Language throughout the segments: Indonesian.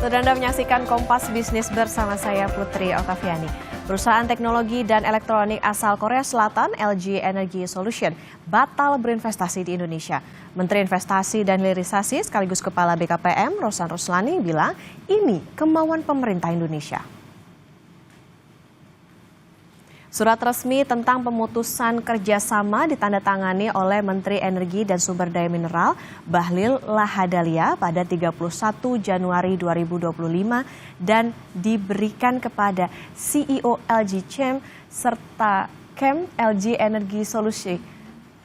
Sudah Anda menyaksikan Kompas Bisnis bersama saya Putri Oktaviani. Perusahaan teknologi dan elektronik asal Korea Selatan, LG Energy Solution, batal berinvestasi di Indonesia. Menteri Investasi dan Hilirisasi sekaligus Kepala BKPM, Rosan Roslani, bilang ini kemauan pemerintah Indonesia. Surat resmi tentang pemutusan kerjasama ditandatangani oleh Menteri Energi dan Sumber Daya Mineral Bahlil Lahadalia pada 31 Januari 2025 dan diberikan kepada CEO LG Chem serta Chem LG Energy Solution.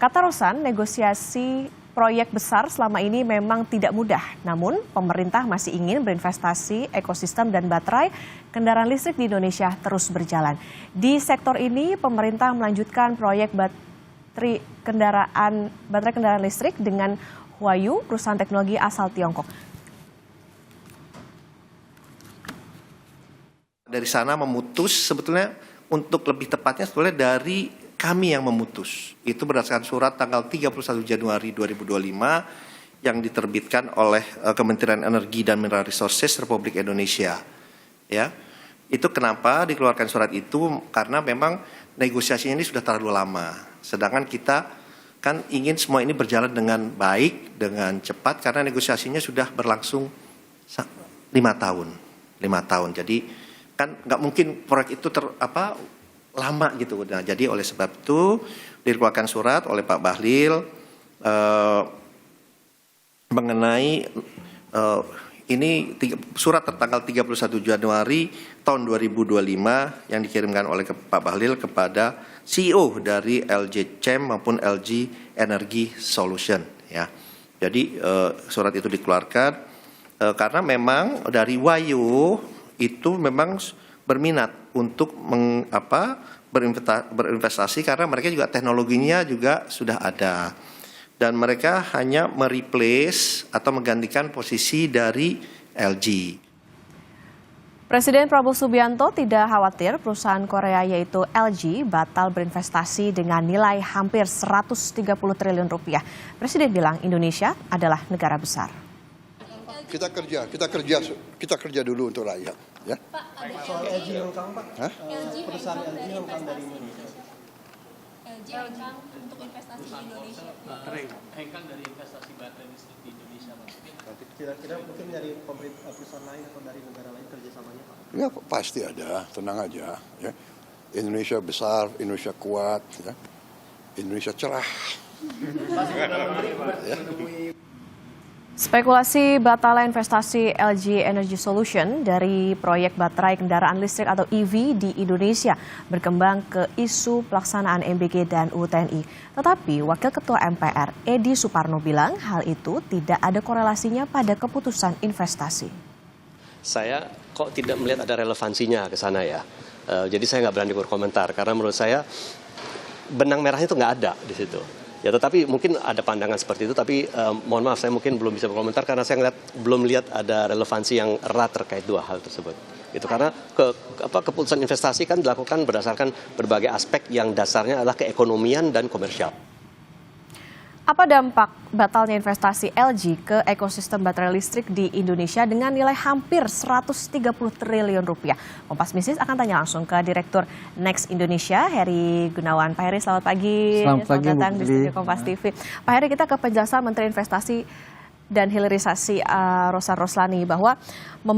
Kata Rosan, negosiasi proyek besar selama ini memang tidak mudah, namun pemerintah masih ingin berinvestasi ekosistem dan baterai kendaraan listrik di Indonesia terus berjalan. Di sektor ini, pemerintah melanjutkan proyek baterai kendaraan listrik dengan Huayu, perusahaan teknologi asal Tiongkok. Dari sana memutus sebetulnya untuk lebih tepatnya sebetulnya dari kami yang memutus. Itu berdasarkan surat tanggal 31 Januari 2025 yang diterbitkan oleh Kementerian Energi dan Mineral Resources Republik Indonesia. Ya. Itu kenapa dikeluarkan surat itu, karena memang negosiasinya ini sudah terlalu lama. Sedangkan kita kan ingin semua ini berjalan dengan baik, dengan cepat, karena negosiasinya sudah berlangsung 5 tahun. 5 tahun. Jadi kan nggak mungkin proyek itu lama gitu. Nah, jadi oleh sebab itu dikeluarkan surat oleh Pak Bahlil mengenai ini surat tertanggal 31 Januari tahun 2025 yang dikirimkan oleh Pak Bahlil kepada CEO dari LG Chem maupun LG Energy Solution. Ya, jadi surat itu dikeluarkan karena memang dari Huayu itu memang berminat untuk berinvestasi karena mereka juga teknologinya juga sudah ada dan mereka hanya mereplace atau menggantikan posisi dari LG. Presiden Prabowo Subianto tidak khawatir perusahaan Korea yaitu LG batal berinvestasi dengan nilai hampir 130 triliun rupiah. Presiden bilang Indonesia adalah negara besar. Kita kerja dulu untuk rakyat, ya. Pak, soal LG hengkang, Pak. Perusahaan LG hengkang dari Indonesia. LG hengkang untuk investasi di Indonesia. Hengkang dari investasi baterai listrik di Indonesia, Pak. Kira-kira mungkin dari perusahaan lain atau dari negara lain kerjasamanya, Pak? Ya pasti ada, tenang aja, ya. Indonesia besar, Indonesia kuat, ya. Indonesia cerah. Ya. Spekulasi batalnya investasi LG Energy Solution dari proyek baterai kendaraan listrik atau EV di Indonesia berkembang ke isu pelaksanaan MBG dan UTNI. Tetapi Wakil Ketua MPR Edi Suparno bilang hal itu tidak ada korelasinya pada keputusan investasi. Saya kok tidak melihat ada relevansinya ke sana ya. Jadi saya nggak berani berkomentar karena menurut saya benang merahnya itu nggak ada di situ. Ya, tetapi mungkin ada pandangan seperti itu, tapi mohon maaf saya mungkin belum bisa berkomentar karena saya belum lihat ada relevansi yang erat terkait dua hal tersebut. Itu karena keputusan investasi kan dilakukan berdasarkan berbagai aspek yang dasarnya adalah keekonomian dan komersial. Apa dampak batalnya investasi LG ke ekosistem baterai listrik di Indonesia dengan nilai hampir 130 triliun rupiah? Kompas Bisnis akan tanya langsung ke Direktur Next Indonesia, Heri Gunawan. Pak Heri, selamat pagi. Selamat datang di studio Kompas TV. Pak Heri, kita ke penjelasan Menteri Investasi dan Hilirisasi Rosan Roslani bahwa yang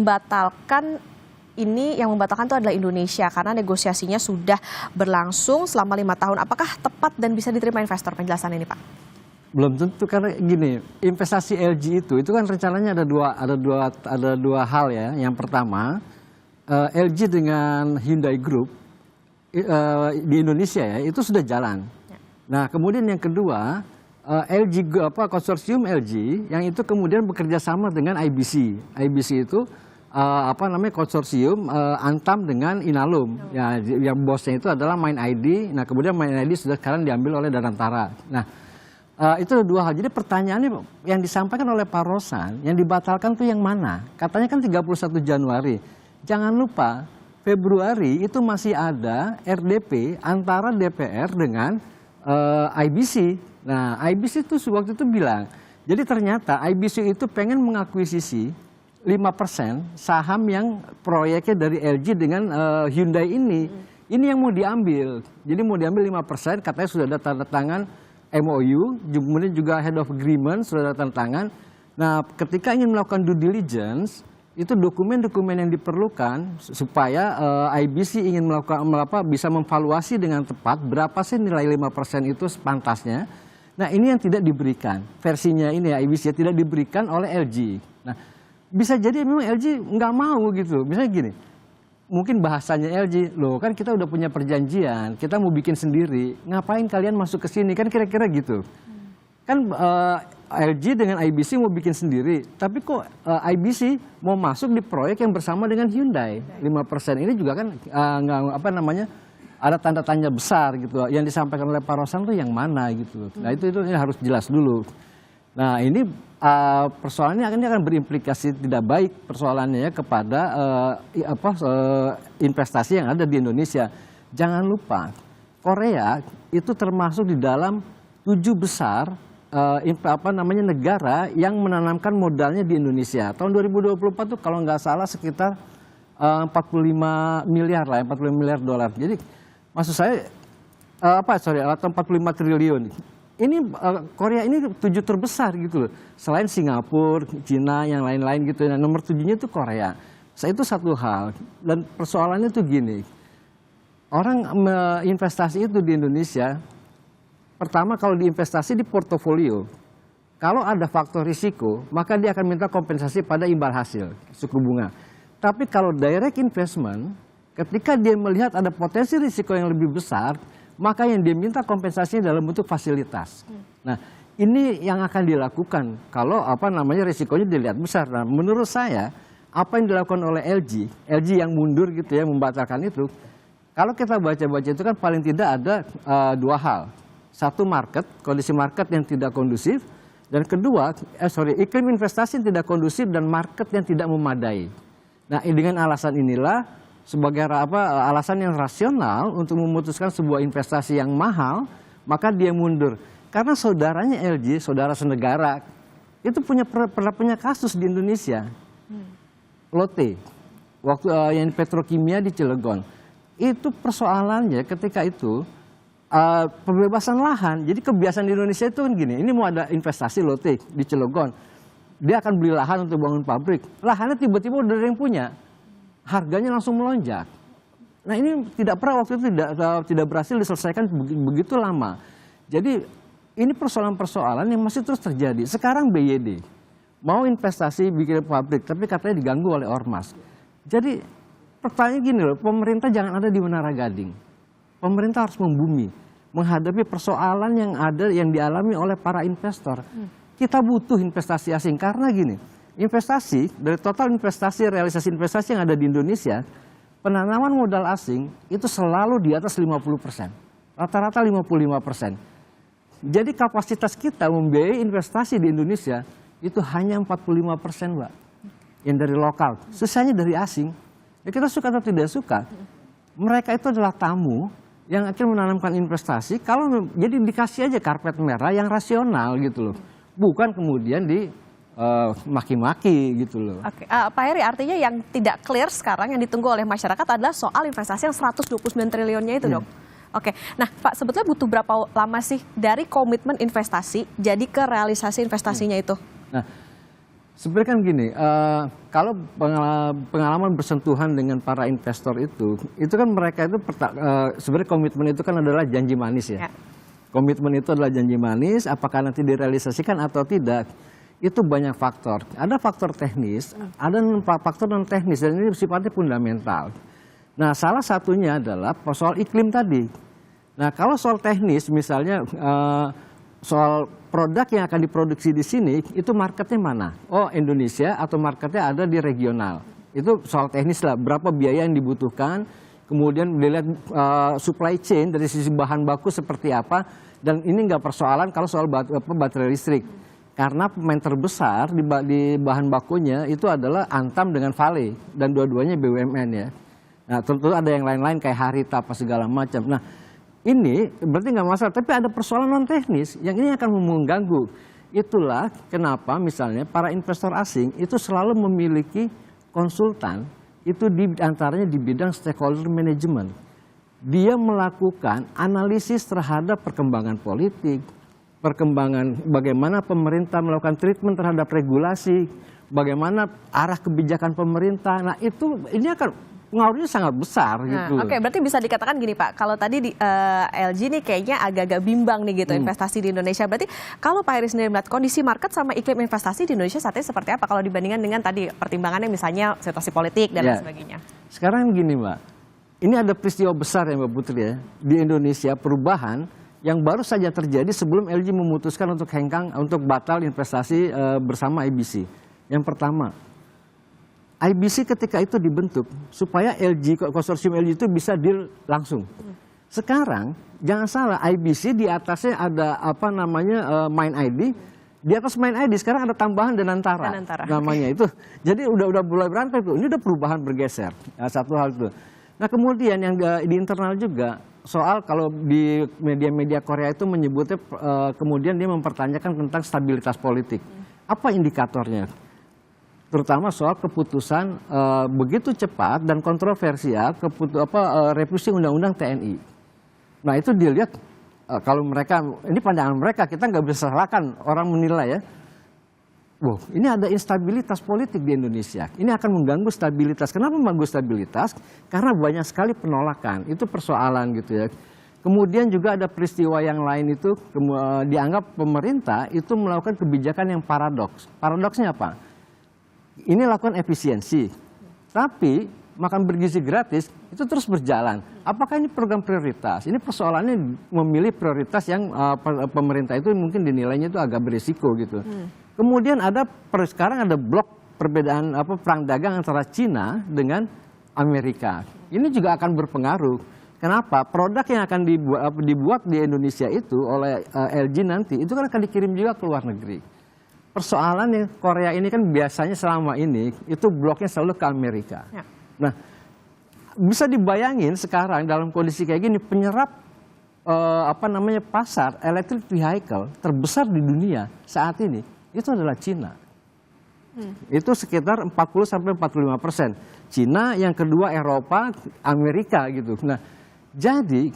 membatalkan itu adalah Indonesia karena negosiasinya sudah berlangsung selama 5 tahun. Apakah tepat dan bisa diterima investor penjelasan ini, Pak? Belum tentu karena gini, investasi LG itu kan rencananya ada dua hal ya. Yang pertama, LG dengan Hyundai Group di Indonesia ya itu sudah jalan. Nah, kemudian yang kedua, konsorsium LG yang itu kemudian bekerja sama dengan IBC. IBC itu konsorsium Antam dengan Inalum. Ya, yang bosnya itu adalah Main ID. Nah, kemudian Main ID sudah sekarang diambil oleh Danantara. Nah, itu ada dua hal. Jadi pertanyaannya yang disampaikan oleh Pak Rosan, yang dibatalkan tuh yang mana? Katanya kan 31 Januari. Jangan lupa Februari itu masih ada RDP antara DPR dengan IBC. Nah, IBC itu waktu itu bilang, jadi ternyata IBC itu pengen mengakuisisi 5% saham yang proyeknya dari LG dengan Hyundai ini. Ini yang mau diambil. Jadi mau diambil 5%, katanya sudah ada tanda tangan MOU, kemudian juga head of agreement sudah ada tanda tangan. Nah, ketika ingin melakukan due diligence, itu dokumen-dokumen yang diperlukan supaya IBC ingin melakukan bisa memvaluasi dengan tepat berapa sih nilai 5% itu sepantasnya. Nah, ini yang tidak diberikan. Versinya ini ya IBC tidak diberikan oleh LG. Nah, bisa jadi memang LG nggak mau gitu. Misalnya gini, mungkin bahasanya LG, loh kan kita udah punya perjanjian, kita mau bikin sendiri, ngapain kalian masuk ke sini, kan kira-kira gitu. Kan LG dengan IBC mau bikin sendiri, tapi kok IBC mau masuk di proyek yang bersama dengan Hyundai. 5% ini juga kan ada tanda tanya besar gitu. Yang disampaikan oleh Pak Rosan tuh yang mana gitu. Nah itu harus jelas dulu. Nah ini persoalannya akan berimplikasi tidak baik persoalannya ya kepada investasi yang ada di Indonesia. Jangan lupa Korea itu termasuk di dalam 7 besar negara yang menanamkan modalnya di Indonesia. Tahun 2024 tuh kalau nggak salah sekitar 45 miliar lah, 45 miliar dolar. Jadi maksud saya atau 45 triliun. Ini Korea ini 7 terbesar gitu loh. Selain Singapura, Cina, yang lain-lain gitu. Nah, nomor 7-nya itu Korea. Itu satu hal. Dan persoalannya tuh gini. Orang investasi itu di Indonesia, pertama kalau diinvestasi di portofolio, kalau ada faktor risiko, maka dia akan minta kompensasi pada imbal hasil, suku bunga. Tapi kalau direct investment, ketika dia melihat ada potensi risiko yang lebih besar, maka yang dia minta kompensasinya dalam bentuk fasilitas. Nah, ini yang akan dilakukan kalau risikonya dilihat besar. Nah, menurut saya apa yang dilakukan oleh LG yang mundur gitu ya, membatalkan itu. Kalau kita baca-baca itu kan paling tidak ada 2 hal. Satu kondisi market yang tidak kondusif, dan kedua, iklim investasi yang tidak kondusif dan market yang tidak memadai. Nah, dengan alasan inilah sebagai alasan yang rasional untuk memutuskan sebuah investasi yang mahal, maka dia mundur. Karena saudaranya LG, saudara senegara, itu pernah punya kasus di Indonesia. Lotte, waktu yang petrokimia di Cilegon. Itu persoalannya ketika itu pembebasan lahan. Jadi kebiasaan di Indonesia itu kan gini, ini mau ada investasi Lotte di Cilegon. Dia akan beli lahan untuk bangun pabrik. Lahannya tiba-tiba udah ada yang punya. Harganya langsung melonjak. Nah ini tidak pernah waktu itu tidak berhasil diselesaikan begitu lama. Jadi ini persoalan-persoalan yang masih terus terjadi. Sekarang BYD mau investasi bikin pabrik, tapi katanya diganggu oleh ormas. Jadi pertanyaan gini loh, pemerintah jangan ada di Menara Gading. Pemerintah harus membumi, menghadapi persoalan yang ada yang dialami oleh para investor. Kita butuh investasi asing karena gini. Investasi, dari total realisasi investasi yang ada di Indonesia, penanaman modal asing itu selalu di atas 50%. Rata-rata 55%. Jadi kapasitas kita membiayai investasi di Indonesia itu hanya 45%, Mbak. Yang dari lokal, sisanya dari asing. Ya kita suka atau tidak suka, mereka itu adalah tamu yang akan menanamkan investasi, jadi dikasih aja karpet merah yang rasional gitu loh. Bukan kemudian maki-maki gitu loh. Oke, Pak Heri, artinya yang tidak clear sekarang yang ditunggu oleh masyarakat adalah soal investasi yang 129 triliunnya itu dong. Oke, nah Pak, sebetulnya butuh berapa lama sih dari komitmen investasi jadi ke realisasi investasinya itu? Nah, sebenarnya kan gini, kalau pengalaman bersentuhan dengan para investor itu kan mereka itu sebenarnya komitmen itu kan adalah janji manis ya. Komitmen itu adalah janji manis, apakah nanti direalisasikan atau tidak. Itu banyak faktor. Ada faktor teknis, ada faktor non teknis, dan ini sifatnya fundamental. Nah, salah satunya adalah soal iklim tadi. Nah, kalau soal teknis, misalnya soal produk yang akan diproduksi di sini, itu marketnya mana? Oh, Indonesia atau marketnya ada di regional. Itu soal teknis lah, berapa biaya yang dibutuhkan, kemudian dilihat supply chain dari sisi bahan baku seperti apa, dan ini nggak persoalan kalau soal baterai listrik. Karena pemain terbesar di bahan bakunya itu adalah Antam dengan Vale, dan dua-duanya BUMN ya. Nah tentu ada yang lain-lain kayak Harita apa segala macam. Nah ini berarti nggak masalah, tapi ada persoalan non teknis yang ini akan mengganggu. Itulah kenapa misalnya para investor asing itu selalu memiliki konsultan, itu di antaranya di bidang stakeholder management. Dia melakukan analisis terhadap perkembangan politik, perkembangan bagaimana pemerintah melakukan treatment terhadap regulasi, bagaimana arah kebijakan pemerintah. Nah ini akan pengaruhnya sangat besar gitu. Oke, berarti bisa dikatakan gini Pak, kalau tadi di LG nih kayaknya agak-agak bimbang nih gitu investasi di Indonesia. Berarti kalau Pak Heri sendiri melihat kondisi market sama iklim investasi di Indonesia saat ini seperti apa kalau dibandingkan dengan tadi pertimbangannya misalnya situasi politik dan lain sebagainya? Sekarang gini Mbak, ini ada peristiwa besar ya Mbak Putri ya, di Indonesia perubahan yang baru saja terjadi sebelum LG memutuskan untuk hengkang, untuk batal investasi bersama IBC. Yang pertama, IBC ketika itu dibentuk supaya konsorsium LG itu bisa deal langsung. Sekarang jangan salah, IBC di atasnya ada apa namanya Main ID, di atas Main ID sekarang ada tambahan Danantara namanya itu. Jadi udah mulai berantem tuh. Ini udah perubahan bergeser. Satu hal itu. Nah kemudian yang di internal juga soal kalau di media-media Korea itu menyebutnya kemudian dia mempertanyakan tentang stabilitas politik. Apa indikatornya? Terutama soal keputusan begitu cepat dan kontroversial revisi undang-undang TNI. Nah itu dilihat kalau mereka, ini pandangan mereka, kita nggak bisa salahkan orang menilai ya. Wow, ini ada instabilitas politik di Indonesia. Ini akan mengganggu stabilitas. Kenapa mengganggu stabilitas? Karena banyak sekali penolakan. Itu persoalan gitu ya. Kemudian juga ada peristiwa yang lain itu dianggap pemerintah itu melakukan kebijakan yang paradoks. Paradoksnya apa? Ini lakukan efisiensi, tapi makan bergizi gratis itu terus berjalan. Apakah ini program prioritas? Ini persoalannya memilih prioritas yang pemerintah itu mungkin dinilainya itu agak berisiko gitu. Kemudian sekarang ada blok perbedaan perang dagang antara Cina dengan Amerika. Ini juga akan berpengaruh. Kenapa? Produk yang akan dibuat di Indonesia itu oleh LG nanti itu kan akan dikirim juga ke luar negeri. Persoalannya Korea ini kan biasanya selama ini itu bloknya selalu ke Amerika. Ya. Nah, bisa dibayangin sekarang dalam kondisi kayak gini penyerap pasar electric vehicle terbesar di dunia saat ini itu adalah Cina. Itu sekitar 40-45%. Cina, yang kedua Eropa, Amerika gitu. Nah, jadi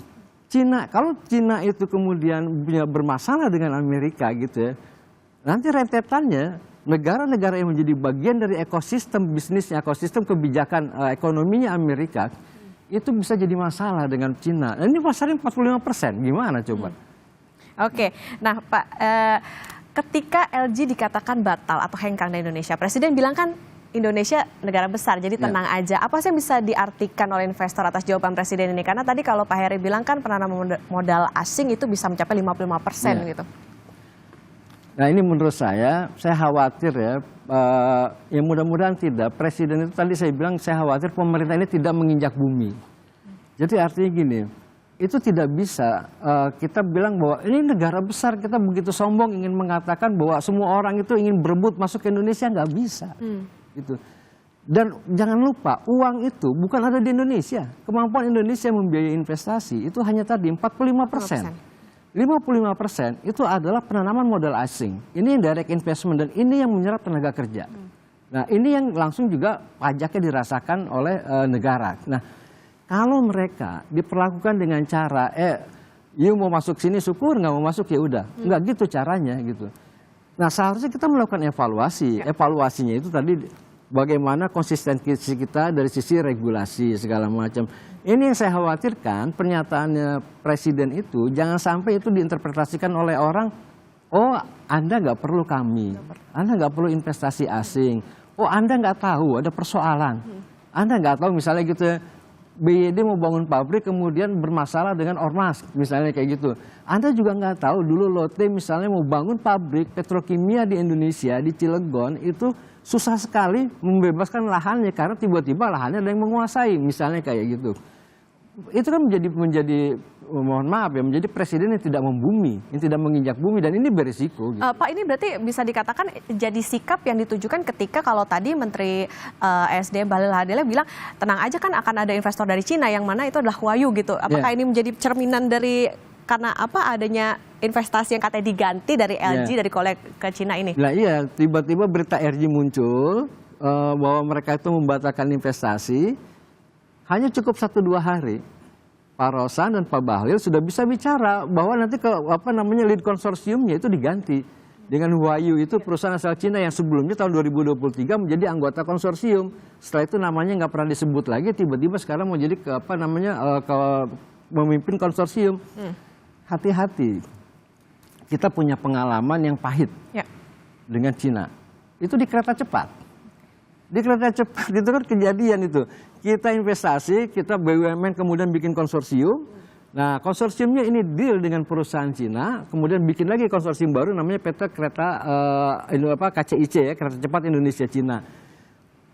kalau Cina itu kemudian bermasalah dengan Amerika gitu ya. Nanti rentetannya negara-negara yang menjadi bagian dari ekosistem bisnisnya, ekosistem kebijakan ekonominya Amerika, itu bisa jadi masalah dengan Cina. Nah, ini pasarnya 45%, gimana coba? Oke, nah Pak, ketika LG dikatakan batal atau hengkang dari Indonesia, Presiden bilang kan Indonesia negara besar, jadi tenang aja. Apa sih yang bisa diartikan oleh investor atas jawaban Presiden ini? Karena tadi kalau Pak Heri bilang kan penanaman modal asing itu bisa mencapai 55% gitu. Nah ini menurut saya khawatir ya mudah-mudahan tidak. Presiden itu tadi saya bilang saya khawatir pemerintah ini tidak menginjak bumi. Jadi artinya gini, itu tidak bisa kita bilang bahwa ini negara besar, kita begitu sombong ingin mengatakan bahwa semua orang itu ingin berebut masuk ke Indonesia, nggak bisa. Gitu. Dan jangan lupa uang itu bukan ada di Indonesia. Kemampuan Indonesia membiayai investasi itu hanya tadi 45%. 55% itu adalah penanaman modal asing. Ini yang direct investment dan ini yang menyerap tenaga kerja. Nah ini yang langsung juga pajaknya dirasakan oleh negara. Nah kalau mereka diperlakukan dengan cara, you mau masuk sini syukur, nggak mau masuk ya udah. Nggak gitu caranya gitu. Nah seharusnya kita melakukan evaluasi. Evaluasinya itu tadi bagaimana konsistensi kita dari sisi regulasi segala macam. Ini yang saya khawatirkan, pernyataannya Presiden itu jangan sampai itu diinterpretasikan oleh orang, oh Anda nggak perlu kami, Anda nggak perlu investasi asing, oh Anda nggak tahu ada persoalan, Anda nggak tahu misalnya gitu ya, BYD mau bangun pabrik kemudian bermasalah dengan ormas, misalnya kayak gitu. Anda juga nggak tahu dulu Lotte misalnya mau bangun pabrik petrokimia di Indonesia, di Cilegon itu susah sekali membebaskan lahannya karena tiba-tiba lahannya ada yang menguasai, misalnya kayak gitu. Itu kan menjadi mohon maaf ya, menjadi presiden yang tidak membumi, yang tidak menginjak bumi, dan ini berisiko. Gitu. Pak, ini berarti bisa dikatakan jadi sikap yang ditujukan ketika kalau tadi Menteri SDM Bahlil Lahadalia bilang tenang aja kan akan ada investor dari Cina yang mana itu adalah Huayu gitu. Apakah ini menjadi cerminan dari karena apa adanya investasi yang katanya diganti dari LG dari Korea ke Cina ini? Nah iya, tiba-tiba berita LG muncul bahwa mereka itu membatalkan investasi, hanya cukup 1-2 hari. Pak Rosan dan Pak Bahlil sudah bisa bicara bahwa nanti lead konsorsiumnya itu diganti dengan Huayu, itu perusahaan asal Cina yang sebelumnya tahun 2023 menjadi anggota konsorsium. Setelah itu namanya nggak pernah disebut lagi, tiba-tiba sekarang mau jadi memimpin konsorsium. Hati-hati, kita punya pengalaman yang pahit dengan Cina. Itu di kereta cepat. Di kereta cepat itu kan kejadian itu. Kita investasi, kita BUMN kemudian bikin konsorsium. Nah, konsorsiumnya ini deal dengan perusahaan Cina, kemudian bikin lagi konsorsium baru namanya PT Kereta KCIC ya, Kereta Cepat Indonesia Cina.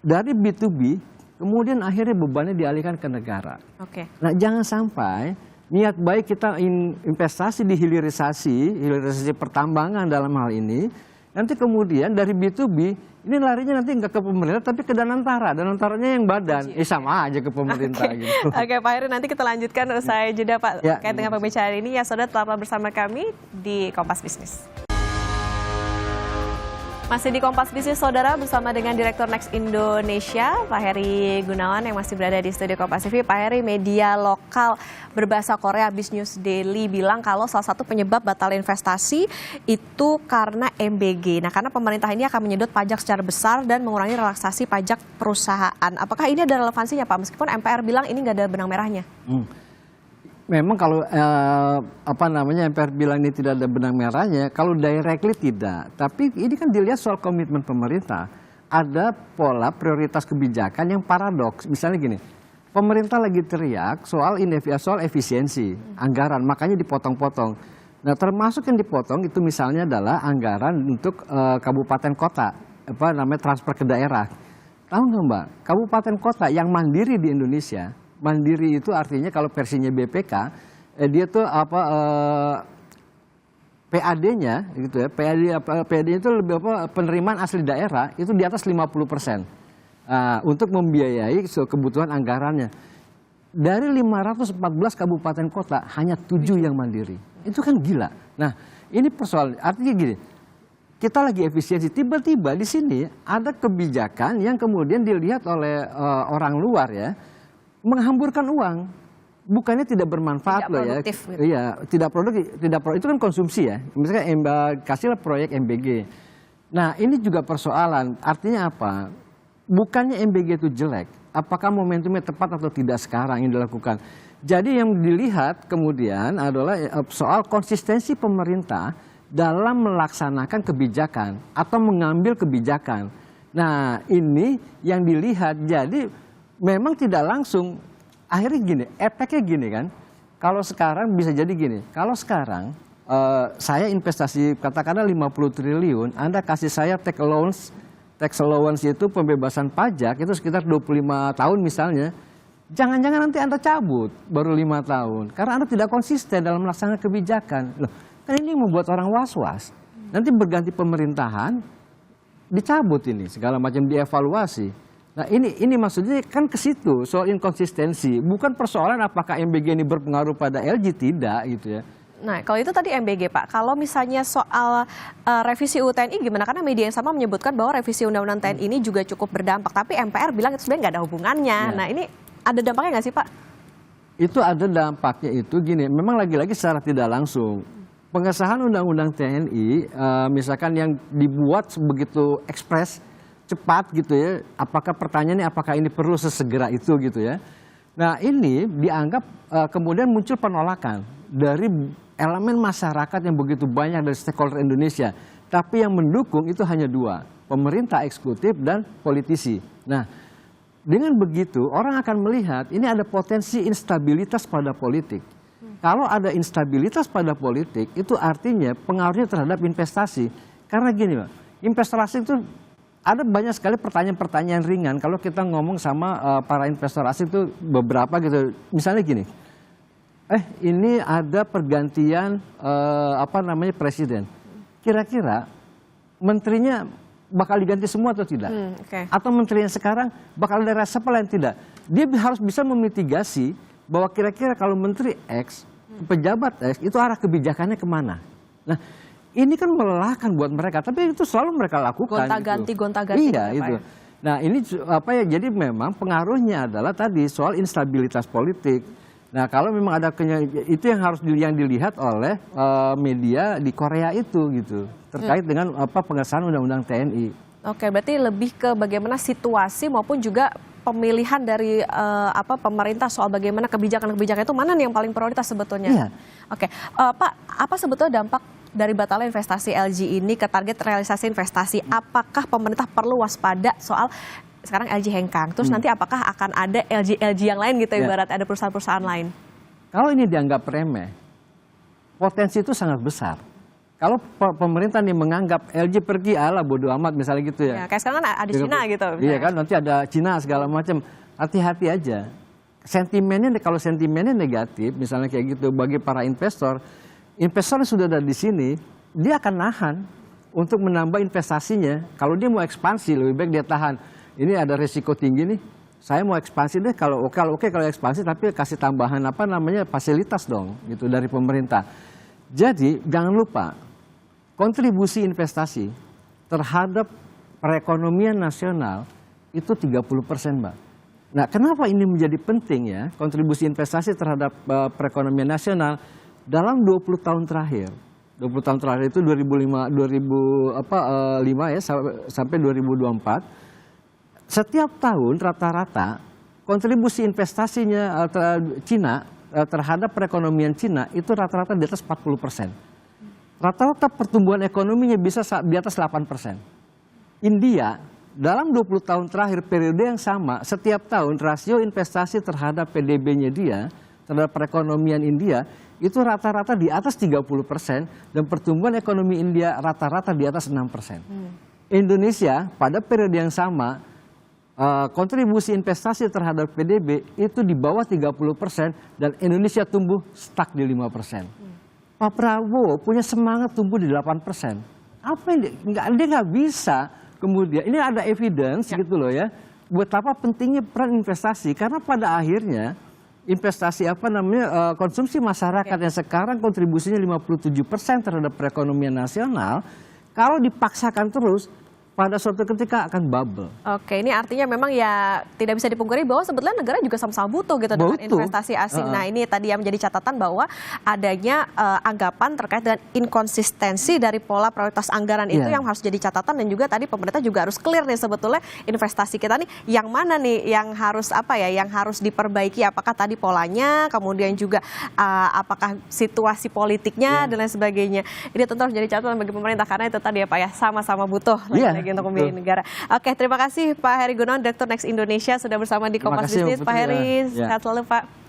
Dari B2B, kemudian akhirnya bebannya dialihkan ke negara. Oke. Nah, jangan sampai niat baik kita investasi di hilirisasi pertambangan dalam hal ini, nanti kemudian dari B2B ini larinya nanti nggak ke pemerintah tapi ke Danantara. Danantaranya yang badan, sama aja ke pemerintah gitu. Oke, Pak Heru, nanti kita lanjutkan usai jeda Pak Ya. terkait dengan pembicaraan ini. Ya, saudara, tetaplah bersama kami di Kompas Bisnis. Masih di Kompas Bisnis, saudara, bersama dengan Direktur Next Indonesia, Pak Heri Gunawan yang masih berada di studio Kompas TV. Pak Heri, media lokal berbahasa Korea Business Daily bilang kalau salah satu penyebab batal investasi itu karena MBG. Nah, karena pemerintah ini akan menyedot pajak secara besar dan mengurangi relaksasi pajak perusahaan. Apakah ini ada relevansinya, Pak? Meskipun MPR bilang ini nggak ada benang merahnya. Memang kalau MPR bilang ini tidak ada benang merahnya, kalau directly tidak. Tapi ini kan dilihat soal komitmen pemerintah. Ada pola prioritas kebijakan yang paradoks. Misalnya gini, pemerintah lagi teriak soal efisiensi anggaran, makanya dipotong-potong. Nah, termasuk yang dipotong itu misalnya adalah anggaran untuk kabupaten kota, transfer ke daerah. Tahu nggak Mbak, kabupaten kota yang mandiri di Indonesia. Mandiri itu artinya kalau versinya BPK, dia tuh PAD-nya gitu ya. PAD itu lebih penerimaan asli daerah itu di atas 50%. Untuk membiayai kebutuhan anggarannya. Dari 514 kabupaten kota hanya 7 yang mandiri. Itu kan gila. Nah, ini persoalan artinya gini. Kita lagi efisiensi, tiba-tiba di sini ada kebijakan yang kemudian dilihat oleh orang luar ya. Menghamburkan uang, bukannya tidak bermanfaat loh ya. Gitu. Iya, tidak produktif, itu kan konsumsi ya. Misalnya kasihlah proyek MBG. Nah, ini juga persoalan. Artinya apa? Bukannya MBG itu jelek, apakah momentumnya tepat atau tidak sekarang yang dilakukan. Jadi yang dilihat kemudian adalah soal konsistensi pemerintah dalam melaksanakan kebijakan atau mengambil kebijakan. Nah, ini yang dilihat. Jadi memang tidak langsung, akhirnya gini, efeknya gini kan, kalau sekarang bisa jadi gini, kalau sekarang saya investasi katakanlah 50 triliun, Anda kasih saya tax allowance itu pembebasan pajak, itu sekitar 25 tahun misalnya, jangan-jangan nanti Anda cabut baru 5 tahun, karena Anda tidak konsisten dalam melaksanakan kebijakan. Loh, kan ini membuat orang was-was, nanti berganti pemerintahan, dicabut ini, segala macam dievaluasi. Nah ini maksudnya kan ke situ soal inkonsistensi, bukan persoalan apakah MBG ini berpengaruh pada LG, tidak gitu ya. Nah, kalau itu tadi MBG Pak, kalau misalnya soal revisi UU TNI gimana? Karena media yang sama menyebutkan bahwa revisi Undang-Undang TNI ini juga cukup berdampak, tapi MPR bilang itu sebenarnya nggak ada hubungannya. Ya. Nah ini ada dampaknya nggak sih Pak? Itu ada dampaknya itu gini, memang lagi-lagi secara tidak langsung. Pengesahan Undang-Undang TNI, misalkan yang dibuat begitu ekspres, cepat gitu ya, apakah pertanyaannya apakah ini perlu sesegera itu gitu ya. Nah ini dianggap kemudian muncul penolakan dari elemen masyarakat yang begitu banyak dari stakeholder Indonesia. Tapi yang mendukung itu hanya 2, pemerintah eksekutif dan politisi. Nah dengan begitu orang akan melihat ini ada potensi instabilitas pada politik. Kalau ada instabilitas pada politik itu artinya pengaruhnya terhadap investasi. Karena gini Pak, investasi itu ada banyak sekali pertanyaan-pertanyaan ringan kalau kita ngomong sama para investor asing itu beberapa gitu. Misalnya gini, ini ada pergantian presiden. Kira-kira menterinya bakal diganti semua atau tidak? Atau menterinya sekarang bakal ada reshuffle yang tidak? Dia harus bisa memitigasi bahwa kira-kira kalau menteri X pejabat itu arah kebijakannya kemana. Nah, ini kan melelahkan buat mereka, tapi itu selalu mereka lakukan. Gonta-ganti, gitu. gonta-ganti. Iya, gitu, itu. Pak, ya? Nah, ini jadi memang pengaruhnya adalah tadi soal instabilitas politik. Nah, kalau memang ada itu yang harus dilihat oleh media di Korea itu gitu, terkait dengan pengesahan Undang-Undang TNI. Oke, berarti lebih ke bagaimana situasi maupun juga pemilihan dari pemerintah soal bagaimana kebijakan-kebijakan itu mana nih yang paling prioritas sebetulnya. Iya. Oke, Pak, apa sebetulnya dampak dari batalnya investasi LG ini ke target realisasi investasi? Apakah pemerintah perlu waspada soal sekarang LG hengkang, terus nanti apakah akan ada LG yang lain gitu, ibarat ada perusahaan-perusahaan lain? Kalau ini dianggap remeh, potensi itu sangat besar. Kalau pemerintah nih menganggap LG pergi, ala bodo amat misalnya gitu ya. Ya kayak sekarang kan ada Cina gitu. Iya kan, nanti ada Cina segala macam. Hati-hati aja. Kalau sentimennya negatif, misalnya kayak gitu bagi para investor sudah ada di sini, dia akan nahan untuk menambah investasinya. Kalau dia mau ekspansi, lebih baik dia tahan. Ini ada resiko tinggi nih, saya mau ekspansi deh, kalau ekspansi tapi kasih tambahan fasilitas dong gitu dari pemerintah. Jadi jangan lupa kontribusi investasi terhadap perekonomian nasional itu 30%, Mbak. Nah, kenapa ini menjadi penting ya, kontribusi investasi terhadap perekonomian nasional dalam 20 tahun terakhir. 20 tahun terakhir itu 2005 ya sampai 2024. Setiap tahun rata-rata kontribusi investasinya Cina terhadap perekonomian Cina itu rata-rata di atas 40%. Rata-rata pertumbuhan ekonominya bisa di atas 8%. India dalam 20 tahun terakhir periode yang sama, setiap tahun rasio investasi terhadap PDB-nya dia, terhadap perekonomian India, itu rata-rata di atas 30% dan pertumbuhan ekonomi India rata-rata di atas 6%. Indonesia pada periode yang sama, kontribusi investasi terhadap PDB itu di bawah 30% dan Indonesia tumbuh stuck di 5%. Pak Prabowo punya semangat tumbuh di 8%. Apa yang dia nggak bisa kemudian, ini ada evidence gitu loh ya, betapa pentingnya peran investasi, karena pada akhirnya investasi konsumsi masyarakat yang sekarang kontribusinya 57% terhadap perekonomian nasional, kalau dipaksakan terus, pada suatu ketika akan bubble. Oke, ini artinya memang ya tidak bisa dipungkiri bahwa sebetulnya negara juga sama-sama butuh gitu dengan investasi asing. Nah, ini tadi yang menjadi catatan bahwa adanya anggapan terkait dengan inkonsistensi dari pola prioritas anggaran itu yang harus jadi catatan, dan juga tadi pemerintah juga harus clear nih sebetulnya investasi kita nih yang mana nih yang harus yang harus diperbaiki, apakah tadi polanya, kemudian juga apakah situasi politiknya dan lain sebagainya. Ini tentu harus jadi catatan bagi pemerintah karena itu tadi ya Pak ya, sama-sama butuh untuk membiayai negara. Oke, terima kasih Pak Heri Gunawan, Direktur Next Indonesia sudah bersama di Kompas Bisnis. Pak Heri, sehat selalu Pak.